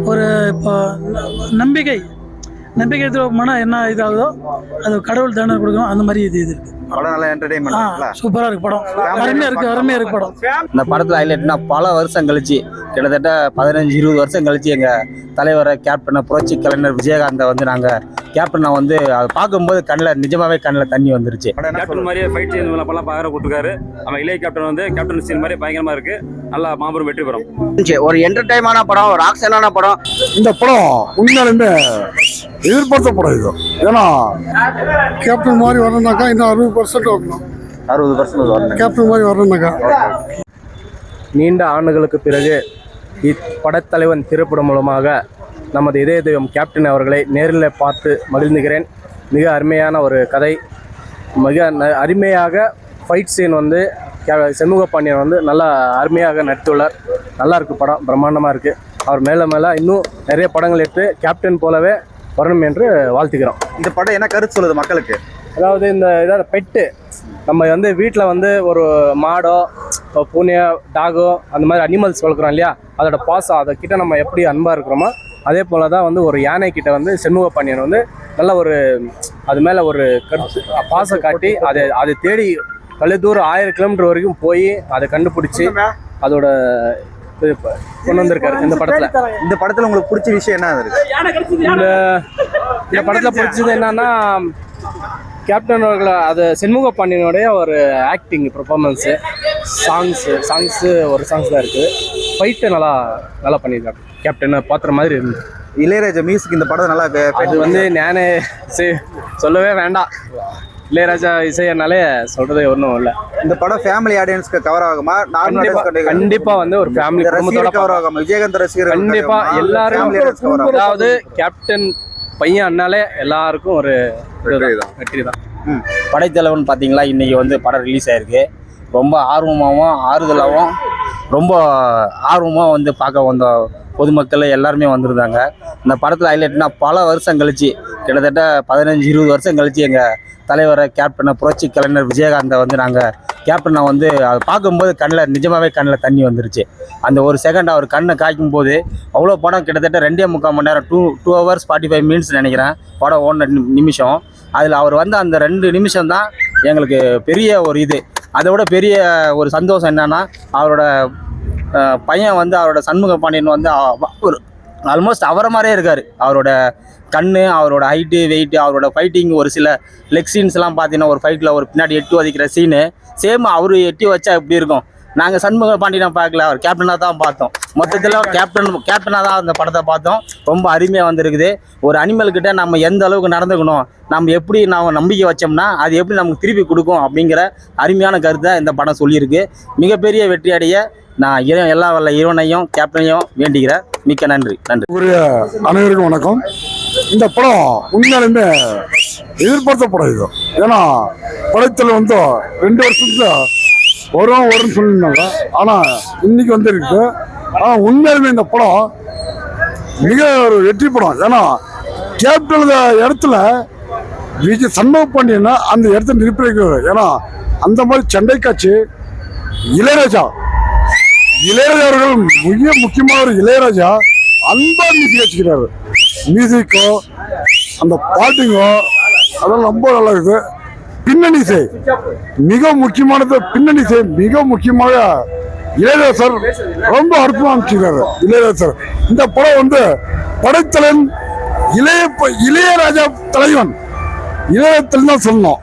ஒரு இப்போ நம்பிக்கை நம்பிக்கை துரோகமான என்ன இதாகுதோ அது கடவுள் தண்டனை கொடுக்கணும். அந்த மாதிரி இது இருக்குது. படம் நல்லா என்டர்டெயின்மெண்ட் சூப்பராக இருக்கு படம். அருமையாக இருக்கு படம். இந்த படத்தில் ஹைலைட்னா பல வருஷம் கழிச்சு, கிட்டத்தட்ட 15-20 வருஷம் கழிச்சு எங்கள் தலைவரை கேப்டனை புரட்சி கலைஞர் விஜயகாந்தை வந்து நாங்கள் கேப்டனை வந்து அதை பார்க்கும்போது நிஜமாவே கண்ணில் தண்ணி வந்துருச்சு. கேப்டன் மாதிரியே ஃபைட் சீன் படம் பார்க்குற கொடுத்துருக்காரு. நம்ம இளைய கேப்டன் வந்து கேப்டன் சீன் மாதிரி பயங்கரமாக இருக்கு. நல்லா மாபெரும் வெற்றி பெறும். ஒரு என்டர்டைனான படம், ஒரு ஆக்ஷனான படம். இந்த படம் உண்மையாலுமே எதிர்பார்த்த படம் இது. ஏன்னா கேப்டன் மாதிரி வரணும்னாக்கா இன்னும் 60% வரணும். 60% வரணும். கேப்டன் மாதிரி வரணும்னாக்கா நீண்ட ஆண்டுகளுக்கு பிறகு இப்படத்தலைவன் திரைப்படம் மூலமாக நமது இதய தெய்வம் கேப்டன் அவர்களை நேரில் பார்த்து மகிழ்ந்துகிறேன். மிக அருமையான ஒரு கதை, மிக அருமையாக ஃபைட் சீன் வந்து சண்முக பாண்டியன் வந்து நல்லா அருமையாக நடித்துள்ளார். நல்லா இருக்குது படம், பிரம்மாண்டமாக இருக்குது. அவர் மேலே மேலே இன்னும் நிறைய படங்கள் எடுத்து கேப்டன் போலவே வரணும் என்று வாழ்த்துக்கிறோம். இந்த படம் என்ன கருத்து சொல்லுது மக்களுக்கு? அதாவது இந்த இதாவது பெட்டு, நம்ம வந்து வீட்டில் வந்து ஒரு மாடோ பூனையோ டாகோ அந்த மாதிரி அனிமல்ஸ் வளர்க்குறோம் இல்லையா, அதோட பாசம் அதை கிட்ட நம்ம எப்படி அன்பாக இருக்கிறோமோ அதே போல் தான் வந்து ஒரு யானை கிட்ட வந்து சண்முக பாண்டியன் வந்து நல்ல ஒரு அது மேலே ஒரு கருத்து பாசம் காட்டி அதை தேடி தொலைதூரம் 1000 கிலோமீட்டர் வரைக்கும் போய் அதை கண்டுபிடிச்சி அதோட கொண்டு வந்திருக்காரு இந்த படத்துல. இந்த படத்துல உங்களுக்கு பிடிச்ச விஷயம் என்ன இருக்கு? இந்த படத்துல பிடிச்சது என்னன்னா கேப்டன் அவர்களை அது சண்முக பாண்டியனுடைய ஒரு ஆக்டிங் பெர்ஃபார்மன்ஸு, சாங்ஸு ஒரு சாங்ஸ் தான் இருக்குது. ஃபைட்டு நல்லா பண்ணியிருக்காரு. கேப்டனை பார்த்துற மாதிரி இருந்துச்சு. இளையராஜா மியூசிக் இந்த படம் நல்லா அது வந்து நானே சொல்லவே வேண்டாம். இளையராஜா இசையனாலே சொல்றதே ஒன்றும் இல்லை. இந்த படம் ஃபேமிலி ஆடியன்ஸ்க்கு கவர் ஆகுமா? கண்டிப்பா வந்து ஒரு ஃபேமிலி குடும்பத்தோட கவர் ஆகும். விஜயகாந்த் ரசிகர்கள் கண்டிப்பா எல்லாரும், அதாவது கேப்டன் பையன் அண்ணாலே எல்லாருக்கும் ஒரு வெற்றி தான். படைத்தலைவன் பார்த்தீங்களா, இன்றைக்கி வந்து படம் ரிலீஸ் ஆகிருக்கு. ரொம்ப ஆர்வமாகவும் ஆறுதலாகவும் ரொம்ப ஆர்வமாக வந்து பார்க்க வந்த பொதுமக்கள் எல்லாருமே வந்திருந்தாங்க. இந்த படத்தில் ஹைலைட்னா பல வருஷம் கழிச்சு, கிட்டத்தட்ட 15-20 வருஷம் கழிச்சு எங்கள் தலைவரை கேப்டனை புரட்சி கலைஞர் விஜயகாந்தை வந்து நாங்கள் கேப்டனை வந்து அதை பார்க்கும்போது நிஜமாவே கண்ணில் தண்ணி வந்துருச்சு. அந்த ஒரு செகண்ட் அவர் கண்ணை காய்க்கும் போது அவ்வளோ படம் கிட்டத்தட்ட 2.25 மணி நேரம் 2 hours 45 minutes நினைக்கிறேன் படம் ஓடின நிமிஷம். அதில் அவர் வந்து அந்த 2 நிமிஷம் தான் எங்களுக்கு பெரிய ஒரு இது. அதை விட பெரிய ஒரு சந்தோஷம் என்னன்னா, அவரோட பையன் வந்து அவரோட சண்முக பாண்டியன் வந்து ஒரு ஆல்மோஸ்ட் அவரை மாதிரியே இருக்கார். அவரோட கண்ணு, அவரோட ஹைட்டு, வெயிட்டு, அவரோட ஃபைட்டிங், ஒரு சில லெக் சீன்ஸ்லாம் பார்த்தீங்கன்னா ஒரு ஃபைட்டில் ஒரு பின்னாடி எட்டி வதிக்கிற சீனு சேம் அவர் எட்டி வச்சா எப்படி இருக்கும். நாங்கள் சண்முக பாண்டியனை பார்க்கல, அவர் கேப்டனாக தான் பார்த்தோம். மொத்தத்தில் கேப்டனாக தான் அந்த படத்தை பார்த்தோம். ரொம்ப அருமையாக வந்திருக்குது. ஒரு அனிமல்கிட்ட நம்ம எந்த அளவுக்கு நடந்துக்கணும், நம்ம எப்படி நம்பிக்கை வச்சோம்னா அது எப்படி நமக்கு திருப்பி கொடுக்கும் அப்படிங்கிற அருமையான கருத்தை இந்த படம் சொல்லியிருக்கு. மிகப்பெரிய வெற்றி அடைய நான் எல்லா வல்ல இறைவனையும் கேப்டனையும் வேண்டிக்கிறேன். மிக்க நன்றி. அனைவருக்கும் வணக்கம். இந்த படம் உண்மையாலுமே எதிர்பார்த்த படம் இது. ஏன்னா படத்தில் வந்து 2 வருஷத்துல வரும்னு சொல்லியிருந்தாங்க. ஆனால் இன்னைக்கு வந்துருக்கு. ஆனால் உண்மையாலுமே இந்த படம் மிக ஒரு வெற்றி படம். ஏன்னா கேப்டன் இடத்துல விஜய் சண்முக பாண்டியனை அந்த இடத்துல நிரூபிக்கிறார். ஏன்னா அந்த மாதிரி சண்டை காட்சி இளையராஜா அவர்கள் மிக முக்கியமான ஒரு இளையராஜா அன்பா மியூசிக் வச்சுக்கிறாரு. மியூசிக்கோ அந்த பாட்டுங்கோ அதெல்லாம் ரொம்ப நல்லா இருக்குது. பின்னணி இசை மிக முக்கியமானது. பின்னணி இசை மிக முக்கியமாக இளையராஜா சார் ரொம்ப அற்புதமாக அமைச்சிருக்காரு. இளையராஜா சார் இந்த படம் வந்து படைத்தலைவன் இளையராஜா தலைவன் இளையராஜா தான் சொல்லணும்.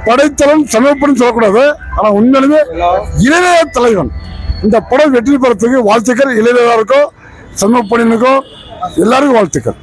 படைத்தலைவன் சமர்ப்பணம் சொல்லக்கூடாது. ஆனால் உண்மையிலுமே இளையராஜா தலைவன். இந்த படம் வெற்றி பெறத்துக்கு வாழ்த்துக்கள். இளையராஜாவுக்கும் சண்முக பாண்டியனுக்கும் எல்லாருக்கும் வாழ்த்துக்கள்.